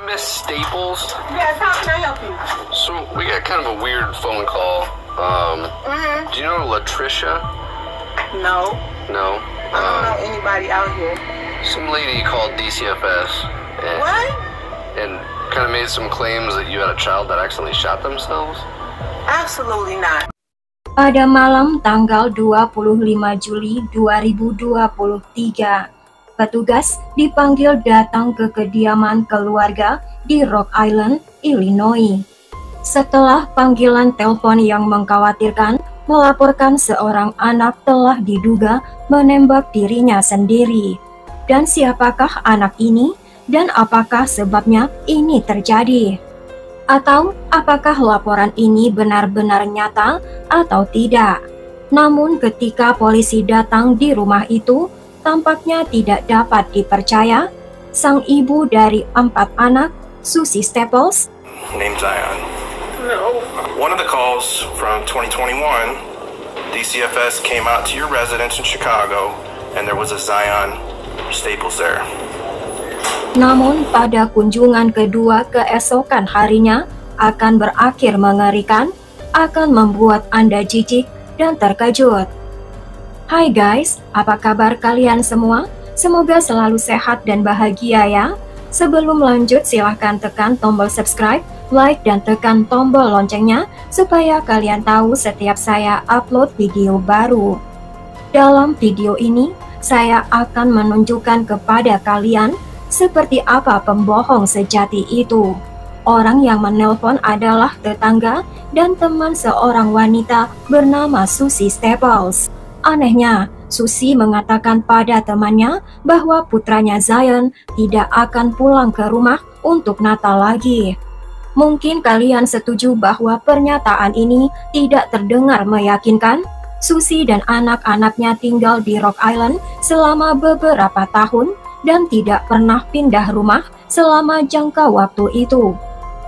Miss Staples? Yes, how can I help you? So we got kind of a weird phone call. Do you know Latricia? No, No. I don't know anybody out here. Some lady called DCFS What? and kind of made some claims that you had a child that accidentally shot themselves. Absolutely not. Pada malam tanggal 25 Juli 2023, petugas dipanggil datang ke kediaman keluarga di Rock Island, Illinois. Setelah panggilan telepon yang mengkhawatirkan melaporkan seorang anak telah diduga menembak dirinya sendiri. Dan siapakah anak ini? Dan apakah sebabnya ini terjadi? Atau apakah laporan ini benar-benar nyata atau tidak? Namun ketika polisi datang di rumah itu, tampaknya tidak dapat dipercaya. Sang ibu dari 4 anak, Susie Staples, named Zion. No. One of the calls from 2021, DCFS came out to your residence in Chicago, and there was a Zion Staples there. namun pada kunjungan kedua keesokan harinya akan berakhir mengerikan, akan membuat Anda jijik dan terkejut. Hai guys, apa kabar kalian semua? Semoga selalu sehat dan bahagia ya. Sebelum lanjut silahkan tekan tombol subscribe, like, dan tekan tombol loncengnya supaya kalian tahu setiap saya upload video baru. Dalam video ini, saya akan menunjukkan kepada kalian seperti apa pembohong sejati itu. Orang yang menelpon adalah tetangga dan teman seorang wanita bernama Susie Staples. Anehnya, Susie mengatakan pada temannya bahwa putranya Zion tidak akan pulang ke rumah untuk Natal lagi. Mungkin kalian setuju bahwa pernyataan ini tidak terdengar meyakinkan. Susie dan anak-anaknya tinggal di Rock Island selama beberapa tahun dan tidak pernah pindah rumah selama jangka waktu itu.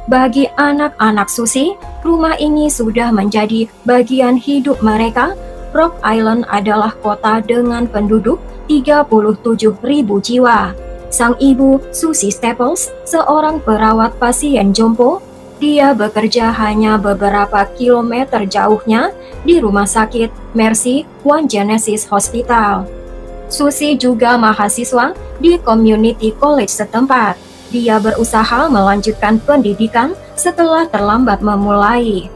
Bagi anak-anak Susie, rumah ini sudah menjadi bagian hidup mereka. Rock Island adalah kota dengan penduduk 37.000 jiwa. Sang ibu, Susie Staples, seorang perawat pasien jompo. Dia bekerja hanya beberapa kilometer jauhnya di rumah sakit Mercy One Genesis Hospital. Susie juga mahasiswa di community college setempat. Dia berusaha melanjutkan pendidikan setelah terlambat memulai.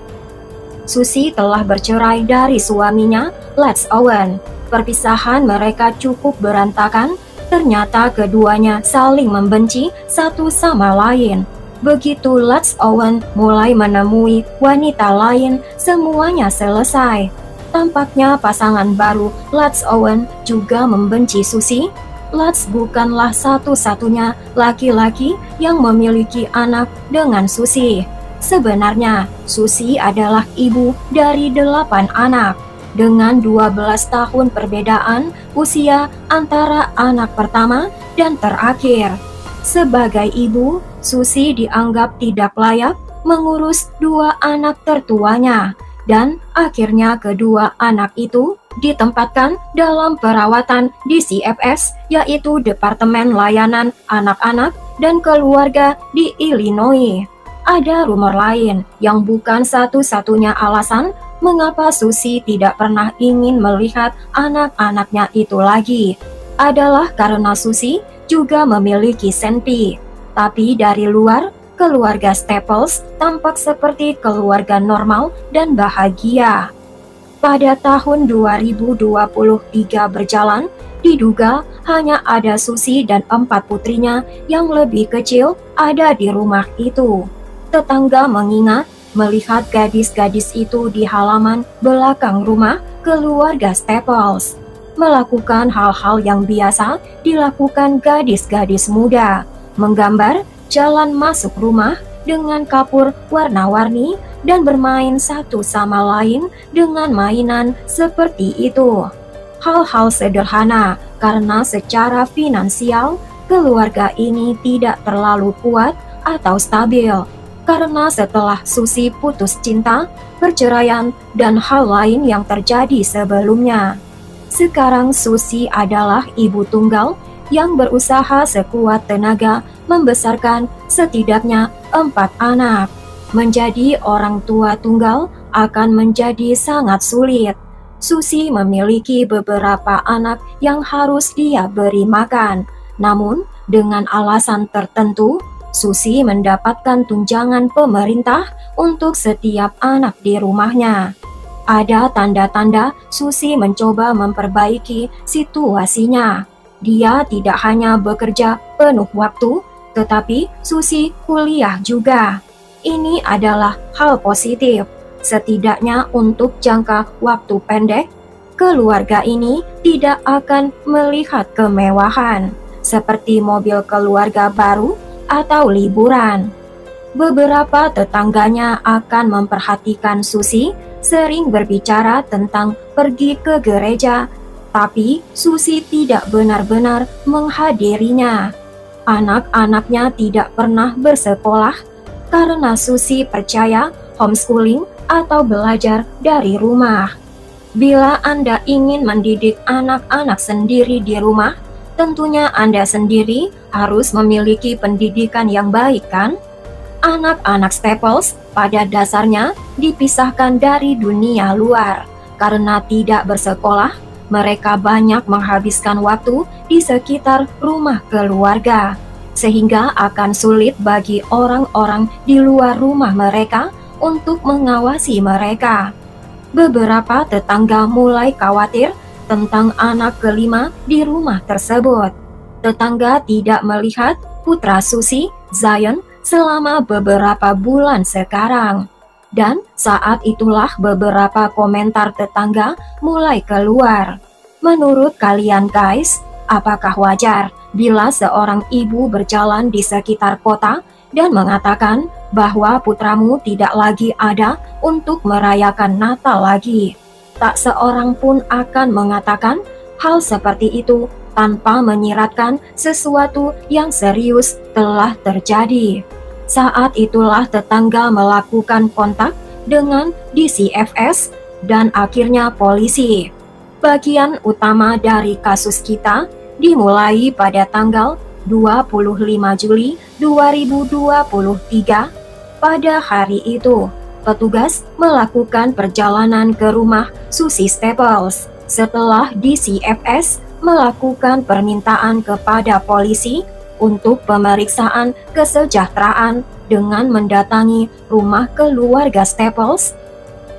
Susie telah bercerai dari suaminya, Lex Owen. Perpisahan mereka cukup berantakan. Ternyata keduanya saling membenci satu sama lain. Begitu Lex Owen mulai menemui wanita lain, semuanya selesai. Tampaknya pasangan baru Lex Owen juga membenci Susie. Lex bukanlah satu-satunya laki-laki yang memiliki anak dengan Susie. Sebenarnya, Susie adalah ibu dari 8 anak, dengan 12 tahun perbedaan usia antara anak pertama dan terakhir. Sebagai ibu, Susie dianggap tidak layak mengurus 2 anak tertuanya, dan akhirnya kedua anak itu ditempatkan dalam perawatan DCFS, yaitu Departemen Layanan Anak-anak dan Keluarga di Illinois. Ada rumor lain yang bukan satu-satunya alasan mengapa Susie tidak pernah ingin melihat anak-anaknya itu lagi. Adalah karena Susie juga memiliki senpi. Tapi dari luar, keluarga Staples tampak seperti keluarga normal dan bahagia. Pada tahun 2023 berjalan, diduga hanya ada Susie dan 4 putrinya yang lebih kecil ada di rumah itu. Tetangga mengingat melihat gadis-gadis itu di halaman belakang rumah keluarga Staples, melakukan hal-hal yang biasa dilakukan gadis-gadis muda, menggambar jalan masuk rumah dengan kapur warna-warni dan bermain satu sama lain dengan mainan seperti itu. Hal-hal sederhana karena secara finansial keluarga ini tidak terlalu kuat atau stabil. Karena setelah Susie putus cinta, perceraian, dan hal lain yang terjadi sebelumnya. Sekarang Susie adalah ibu tunggal yang berusaha sekuat tenaga membesarkan setidaknya 4 anak. Menjadi orang tua tunggal akan menjadi sangat sulit. Susi memiliki beberapa anak yang harus dia beri makan. Namun, dengan alasan tertentu, Susi mendapatkan tunjangan pemerintah untuk setiap anak di rumahnya. Ada tanda-tanda Susi mencoba memperbaiki situasinya. Dia tidak hanya bekerja penuh waktu, tetapi Susi kuliah juga. Ini adalah hal positif. Setidaknya untuk jangka waktu pendek, keluarga ini tidak akan melihat kemewahan, seperti mobil keluarga baru atau liburan. Beberapa tetangganya akan memperhatikan Susi, sering berbicara tentang pergi ke gereja, tapi Susi tidak benar-benar menghadirinya. Anak-anaknya tidak pernah bersekolah karena Susi percaya homeschooling atau belajar dari rumah. Bila Anda ingin mendidik anak-anak sendiri di rumah, tentunya Anda sendiri harus memiliki pendidikan yang baik, kan? Anak-anak Staples pada dasarnya dipisahkan dari dunia luar. Karena tidak bersekolah, mereka banyak menghabiskan waktu di sekitar rumah keluarga, sehingga akan sulit bagi orang-orang di luar rumah mereka untuk mengawasi mereka. Beberapa tetangga mulai khawatir tentang anak kelima di rumah tersebut. Tetangga tidak melihat putra Susi, Zion, selama beberapa bulan sekarang. Dan saat itulah beberapa komentar tetangga mulai keluar. Menurut kalian guys, apakah wajar bila seorang ibu berjalan di sekitar kota dan mengatakan bahwa putramu tidak lagi ada untuk merayakan Natal lagi? Tak seorang pun akan mengatakan hal seperti itu tanpa menyiratkan sesuatu yang serius telah terjadi. Saat itulah tetangga melakukan kontak dengan DCFS dan akhirnya polisi. Bagian utama dari kasus kita dimulai pada tanggal 25 Juli 2023. Pada hari itu, petugas melakukan perjalanan ke rumah Susi Staples setelah DCFS melakukan permintaan kepada polisi untuk pemeriksaan kesejahteraan dengan mendatangi rumah keluarga Staples.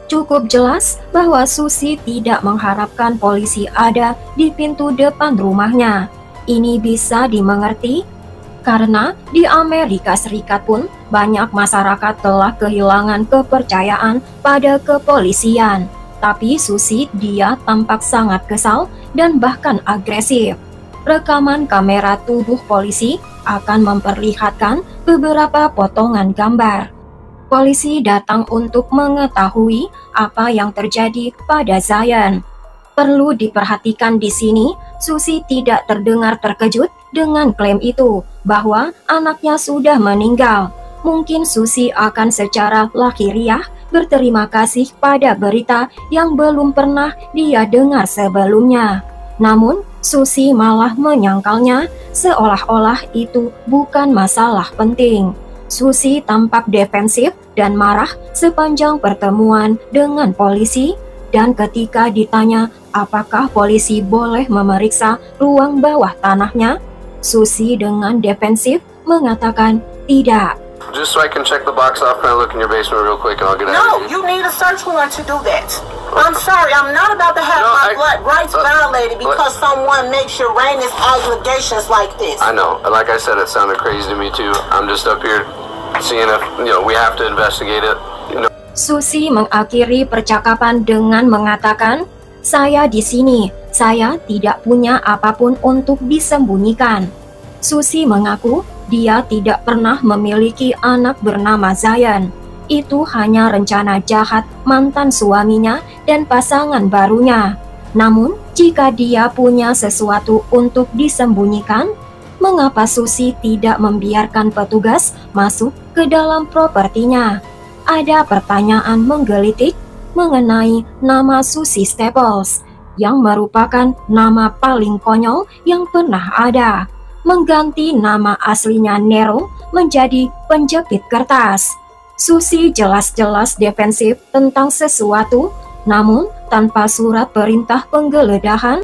Cukup jelas bahwa Susi tidak mengharapkan polisi ada di pintu depan rumahnya. Ini bisa dimengerti karena di Amerika Serikat pun banyak masyarakat telah kehilangan kepercayaan pada kepolisian. Tapi Susi dia tampak sangat kesal dan bahkan agresif. Rekaman kamera tubuh polisi akan memperlihatkan beberapa potongan gambar. Polisi datang untuk mengetahui apa yang terjadi pada Zion. Perlu diperhatikan di sini, Susi tidak terdengar terkejut dengan klaim itu bahwa anaknya sudah meninggal. Mungkin Susi akan secara lahiriah berterima kasih pada berita yang belum pernah dia dengar sebelumnya. Namun, Susi malah menyangkalnya seolah-olah itu bukan masalah penting. Susi tampak defensif dan marah sepanjang pertemuan dengan polisi, dan ketika ditanya apakah polisi boleh memeriksa ruang bawah tanahnya, Susi dengan defensif mengatakan tidak. Just so I can check the box off, can I look in your basement real quick and I'll get out No, of here? you need a search warrant to do that. I'm sorry, I'm not about to have my rights violated because someone makes Uranus allegations like this. I know. Like I said, it sounded crazy to me too. I'm just up here seeing if, we have to investigate it. Susi mengakhiri percakapan dengan mengatakan, "Saya di sini, saya tidak punya apapun untuk disembunyikan." Susi mengaku dia tidak pernah memiliki anak bernama Zion. Itu hanya rencana jahat mantan suaminya dan pasangan barunya. Namun, jika dia punya sesuatu untuk disembunyikan, mengapa Susi tidak membiarkan petugas masuk ke dalam propertinya? Ada pertanyaan menggelitik mengenai nama Susi Staples yang merupakan nama paling konyol yang pernah ada, mengganti nama aslinya Nero menjadi penjepit kertas. Susi jelas-jelas defensif tentang sesuatu, namun tanpa surat perintah penggeledahan,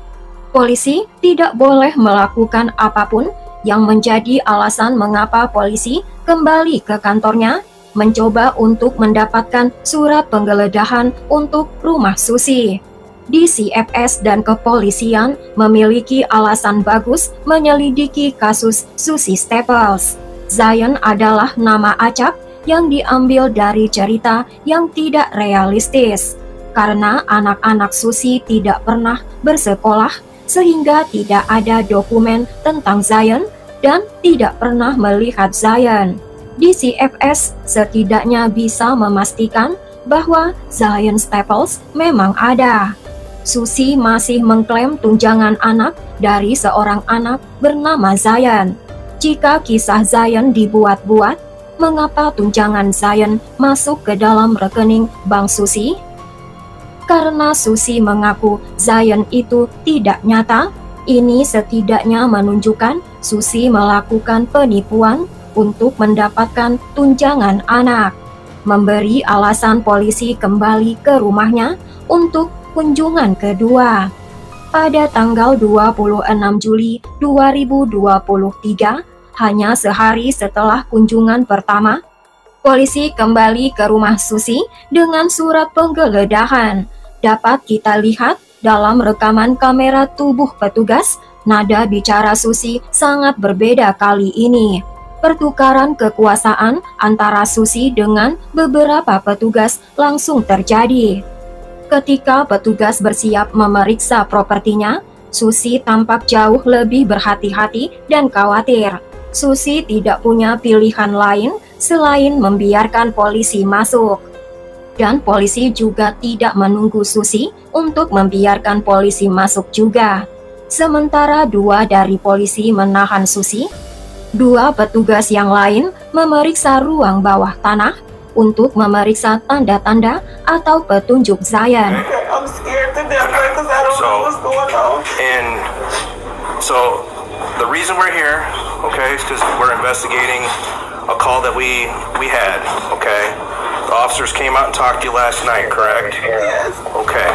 polisi tidak boleh melakukan apapun yang menjadi alasan mengapa polisi kembali ke kantornya mencoba untuk mendapatkan surat penggeledahan untuk rumah Susi. DCFS dan kepolisian memiliki alasan bagus menyelidiki kasus Susi Staples. Zion adalah nama acak yang diambil dari cerita yang tidak realistis. Karena anak-anak Susi tidak pernah bersekolah, sehingga tidak ada dokumen tentang Zion dan tidak pernah melihat Zion. DCFS setidaknya bisa memastikan bahwa Zion Staples memang ada. Susi masih mengklaim tunjangan anak dari seorang anak bernama Zion. Jika kisah Zion dibuat-buat, mengapa tunjangan Zion masuk ke dalam rekening Bank Susi? Karena Susi mengaku Zion itu tidak nyata, ini setidaknya menunjukkan Susi melakukan penipuan untuk mendapatkan tunjangan anak. Memberi alasan polisi kembali ke rumahnya untuk kunjungan kedua. Pada tanggal 26 Juli 2023, hanya sehari setelah kunjungan pertama, polisi kembali ke rumah Susi dengan surat penggeledahan. Dapat kita lihat dalam rekaman kamera tubuh petugas, nada bicara Susi sangat berbeda kali ini. Pertukaran kekuasaan antara Susi dengan beberapa petugas langsung terjadi. Ketika petugas bersiap memeriksa propertinya, Susi tampak jauh lebih berhati-hati dan khawatir. Susi tidak punya pilihan lain selain membiarkan polisi masuk. Dan polisi juga tidak menunggu Susi untuk membiarkan polisi masuk juga. Sementara dua dari polisi menahan Susi, dua petugas yang lain memeriksa ruang bawah tanah untuk memeriksa tanda-tanda atau petunjuk Zion. I'm scared to death because I don't know what's going on. And so the reason we're here, okay, is because we're investigating a call that we had, okay? The officers came out and talked to you last night, correct? Yes. Okay.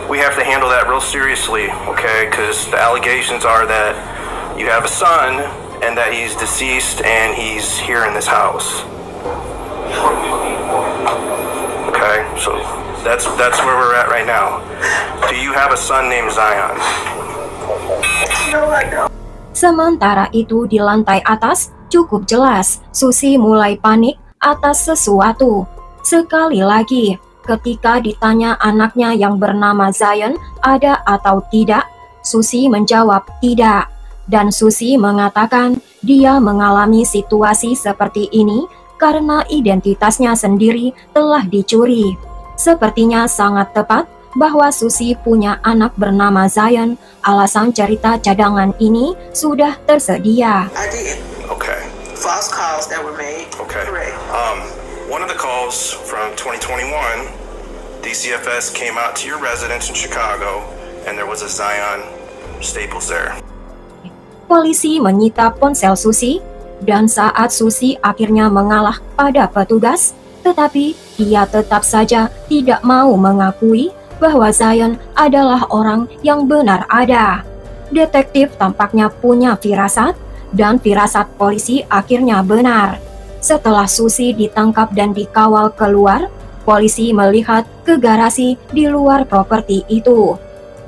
We have to handle that real seriously, okay? Because the allegations are that you have a son and that he's deceased and he's here in this house. Okay, so that's where we're at right now. Do you have a son named Zion? No, I don't. Sementara itu di lantai atas cukup jelas Susi mulai panik atas sesuatu. Sekali lagi, ketika ditanya anaknya yang bernama Zion ada atau tidak, Susi menjawab tidak. Dan Susi mengatakan dia mengalami situasi seperti ini karena identitasnya sendiri telah dicuri. Sepertinya sangat tepat bahwa Susi punya anak bernama Zion. Alasan cerita cadangan ini sudah tersedia. I did. Okay. False calls that were made. Okay. Correct. One of the calls from 2021, DCFS came out to your residence in Chicago, and there was a Zion Staples there. Polisi menyita ponsel Susi, dan saat Susi akhirnya mengalah pada petugas, tetapi dia tetap saja tidak mau mengakui bahwa Zion adalah orang yang benar ada. Detektif tampaknya punya firasat, dan firasat polisi akhirnya benar. Setelah Susi ditangkap dan dikawal keluar, polisi melihat ke garasi di luar properti itu.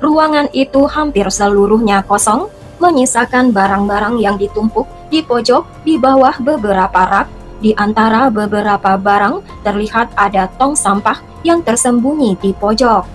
Ruangan itu hampir seluruhnya kosong, menyisakan barang-barang yang ditumpuk di pojok di bawah beberapa rak. Di antara beberapa barang terlihat ada tong sampah yang tersembunyi di pojok.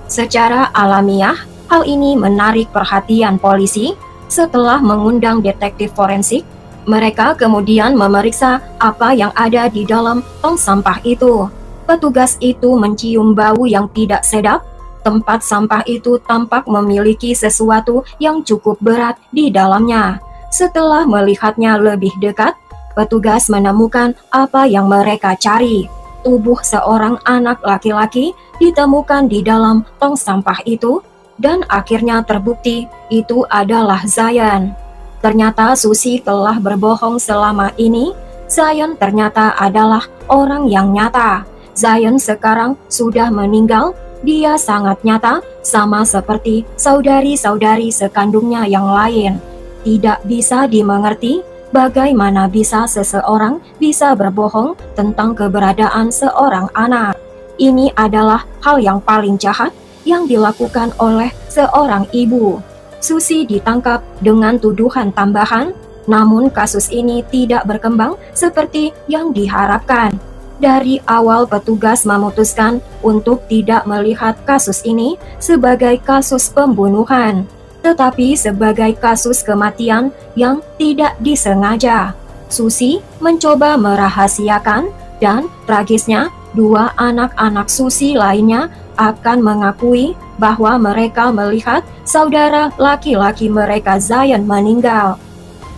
Secara alamiah, hal ini menarik perhatian polisi. Setelah mengundang detektif forensik, mereka kemudian memeriksa apa yang ada di dalam tong sampah itu. Petugas itu mencium bau yang tidak sedap. Tempat sampah itu tampak memiliki sesuatu yang cukup berat di dalamnya. Setelah melihatnya lebih dekat, petugas menemukan apa yang mereka cari. tubuh seorang anak laki-laki ditemukan di dalam tong sampah itu, dan akhirnya terbukti itu adalah Zion. Ternyata Susi telah berbohong selama ini. Zion ternyata adalah orang yang nyata. Zion sekarang sudah meninggal. Dia sangat nyata, sama seperti saudari-saudari sekandungnya yang lain. Tidak bisa dimengerti bagaimana bisa seseorang bisa berbohong tentang keberadaan seorang anak. Ini adalah hal yang paling jahat yang dilakukan oleh seorang ibu. Susi ditangkap dengan tuduhan tambahan, namun kasus ini tidak berkembang seperti yang diharapkan. Dari awal petugas memutuskan untuk tidak melihat kasus ini sebagai kasus pembunuhan, tetapi sebagai kasus kematian yang tidak disengaja. Susi mencoba merahasiakan, dan tragisnya dua anak-anak Susi lainnya akan mengakui bahwa mereka melihat saudara laki-laki mereka Zion meninggal.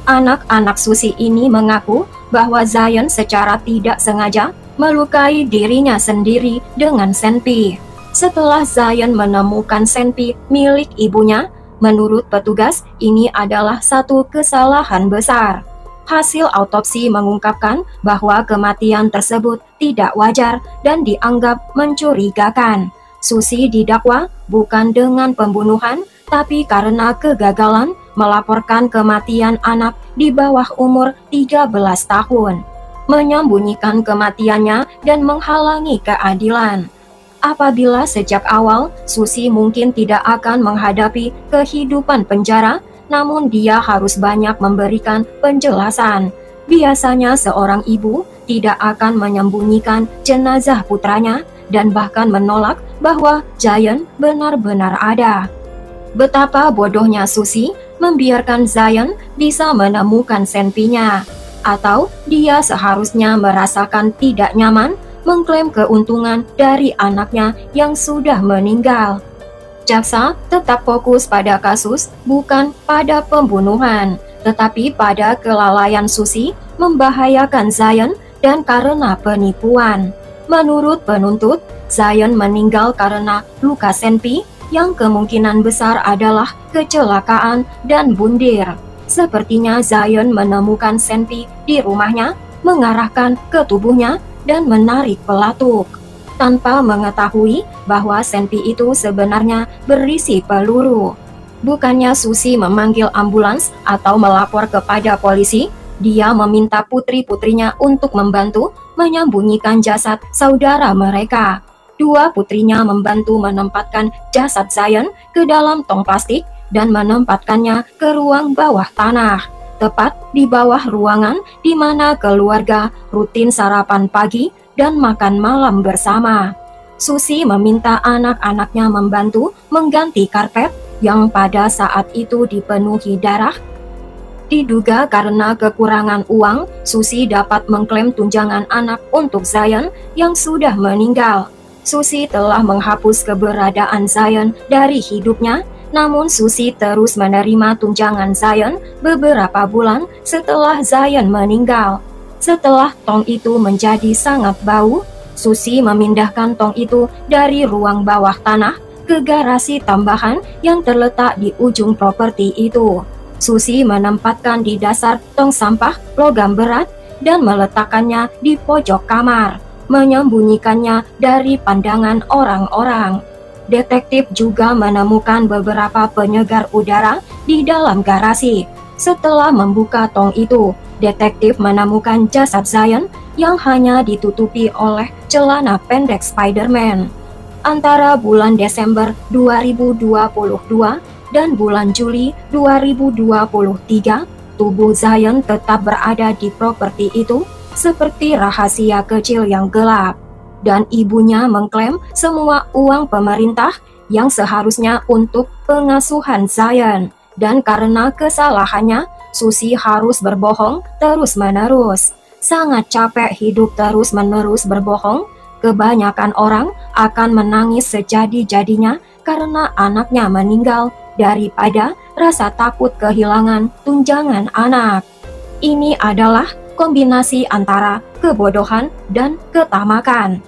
Anak-anak Susi ini mengaku bahwa Zion secara tidak sengaja melukai dirinya sendiri dengan senpi. Setelah Zion menemukan senpi milik ibunya, menurut petugas ini adalah satu kesalahan besar. Hasil autopsi mengungkapkan bahwa kematian tersebut tidak wajar dan dianggap mencurigakan. Susi didakwa bukan dengan pembunuhan, tapi karena kegagalan melaporkan kematian anak di bawah umur 13 tahun, menyembunyikan kematiannya dan menghalangi keadilan. Apabila sejak awal Susi mungkin tidak akan menghadapi kehidupan penjara, namun dia harus banyak memberikan penjelasan. Biasanya seorang ibu tidak akan menyembunyikan jenazah putranya dan bahkan menolak bahwa Zion benar-benar ada. Betapa bodohnya Susi membiarkan Zion bisa menemukan senpinya. Atau dia seharusnya merasakan tidak nyaman mengklaim keuntungan dari anaknya yang sudah meninggal. Jaksa tetap fokus pada kasus, bukan pada pembunuhan, tetapi pada kelalaian Susi membahayakan Zion dan karena penipuan. Menurut penuntut, Zion meninggal karena luka senpi yang kemungkinan besar adalah kecelakaan dan bundir. Sepertinya Zion menemukan senpi di rumahnya, mengarahkan ke tubuhnya dan menarik pelatuk, tanpa mengetahui bahwa senpi itu sebenarnya berisi peluru. Bukannya Susi memanggil ambulans atau melapor kepada polisi, dia meminta putri-putrinya untuk membantu menyembunyikan jasad saudara mereka. Dua putrinya membantu menempatkan jasad Zion ke dalam tong plastik dan menempatkannya ke ruang bawah tanah, tepat di bawah ruangan di mana keluarga rutin sarapan pagi dan makan malam bersama. Susi meminta anak-anaknya membantu mengganti karpet yang pada saat itu dipenuhi darah. Diduga karena kekurangan uang, Susi dapat mengklaim tunjangan anak untuk Zion yang sudah meninggal. Susi telah menghapus keberadaan Zion dari hidupnya, namun Susi terus menerima tunjangan Zion beberapa bulan setelah Zion meninggal. Setelah tong itu menjadi sangat bau, Susi memindahkan tong itu dari ruang bawah tanah ke garasi tambahan yang terletak di ujung properti itu. Susi menempatkan di dasar tong sampah logam berat dan meletakkannya di pojok kamar, menyembunyikannya dari pandangan orang-orang. Detektif juga menemukan beberapa penyegar udara di dalam garasi. Setelah membuka tong itu, detektif menemukan jasad Zion yang hanya ditutupi oleh celana pendek Spider-Man. Antara bulan Desember 2022 dan bulan Juli 2023, tubuh Zion tetap berada di properti itu seperti rahasia kecil yang gelap. Dan ibunya mengklaim semua uang pemerintah yang seharusnya untuk pengasuhan Zion. Dan karena kesalahannya, Susi harus berbohong terus-menerus. Sangat capek hidup terus-menerus berbohong. Kebanyakan orang akan menangis sejadi-jadinya karena anaknya meninggal daripada rasa takut kehilangan tunjangan anak. Ini adalah kombinasi antara kebodohan dan ketamakan.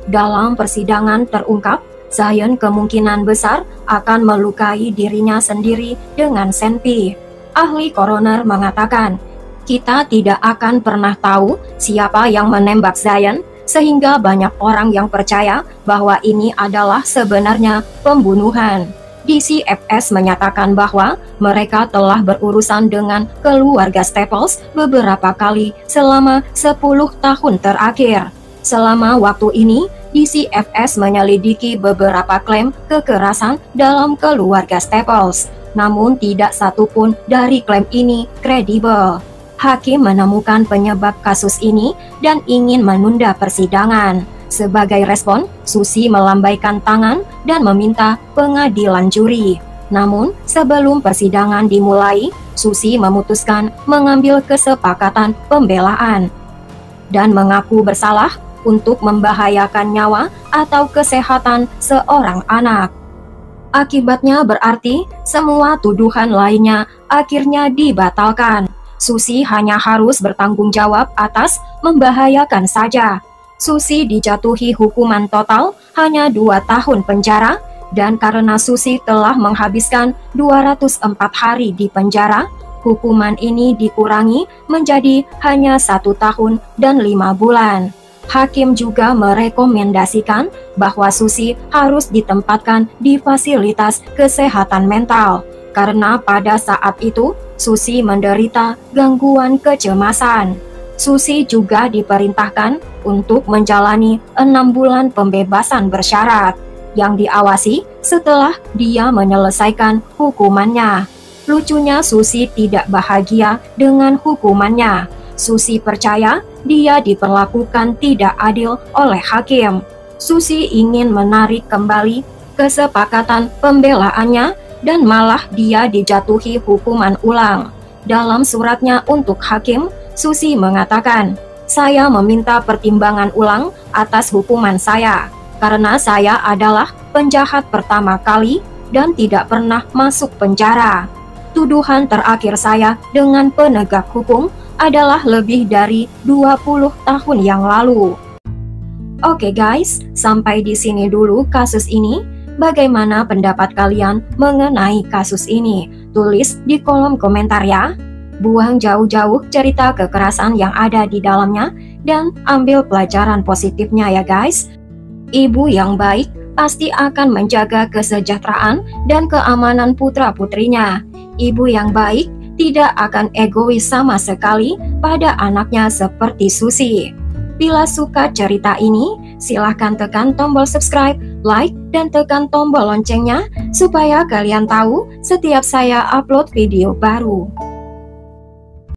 Dalam persidangan terungkap, Zion kemungkinan besar akan melukai dirinya sendiri dengan senpi. Ahli koroner mengatakan, kita tidak akan pernah tahu siapa yang menembak Zion, sehingga banyak orang yang percaya bahwa ini adalah sebenarnya pembunuhan. DCFS menyatakan bahwa mereka telah berurusan dengan keluarga Staples beberapa kali selama 10 tahun terakhir. Selama waktu ini, DCFS menyelidiki beberapa klaim kekerasan dalam keluarga Staples, namun tidak satupun dari klaim ini kredibel. Hakim menemukan penyebab kasus ini dan ingin menunda persidangan. Sebagai respon, Susie melambaikan tangan dan meminta pengadilan juri. Namun, sebelum persidangan dimulai, Susie memutuskan mengambil kesepakatan pembelaan dan mengaku bersalah untuk membahayakan nyawa atau kesehatan seorang anak. Akibatnya berarti semua tuduhan lainnya akhirnya dibatalkan. Susie hanya harus bertanggung jawab atas membahayakan saja. Susie dijatuhi hukuman total hanya 2 tahun penjara, dan karena Susie telah menghabiskan 204 hari di penjara, hukuman ini dikurangi menjadi hanya 1 tahun dan 5 bulan. Hakim juga merekomendasikan bahwa Susie harus ditempatkan di fasilitas kesehatan mental, karena pada saat itu Susie menderita gangguan kecemasan. Susie juga diperintahkan untuk menjalani 6 bulan pembebasan bersyarat yang diawasi setelah dia menyelesaikan hukumannya. Lucunya, Susie tidak bahagia dengan hukumannya. Susie percaya dia diperlakukan tidak adil oleh hakim. Susie ingin menarik kembali kesepakatan pembelaannya dan malah dia dijatuhi hukuman ulang. Dalam suratnya untuk hakim, Susie mengatakan, "Saya meminta pertimbangan ulang atas hukuman saya, karena saya adalah penjahat pertama kali dan tidak pernah masuk penjara. Tuduhan terakhir saya dengan penegak hukum adalah lebih dari 20 tahun yang lalu." Oke guys, sampai di sini dulu kasus ini. Bagaimana pendapat kalian mengenai kasus ini? Tulis di kolom komentar ya. Buang jauh-jauh cerita kekerasan yang ada di dalamnya dan ambil pelajaran positifnya ya guys. Ibu yang baik pasti akan menjaga kesejahteraan dan keamanan putra-putrinya. Ibu yang baik tidak akan egois sama sekali pada anaknya seperti Susie. Bila suka cerita ini, silahkan tekan tombol subscribe, like, dan tekan tombol loncengnya supaya kalian tahu setiap saya upload video baru.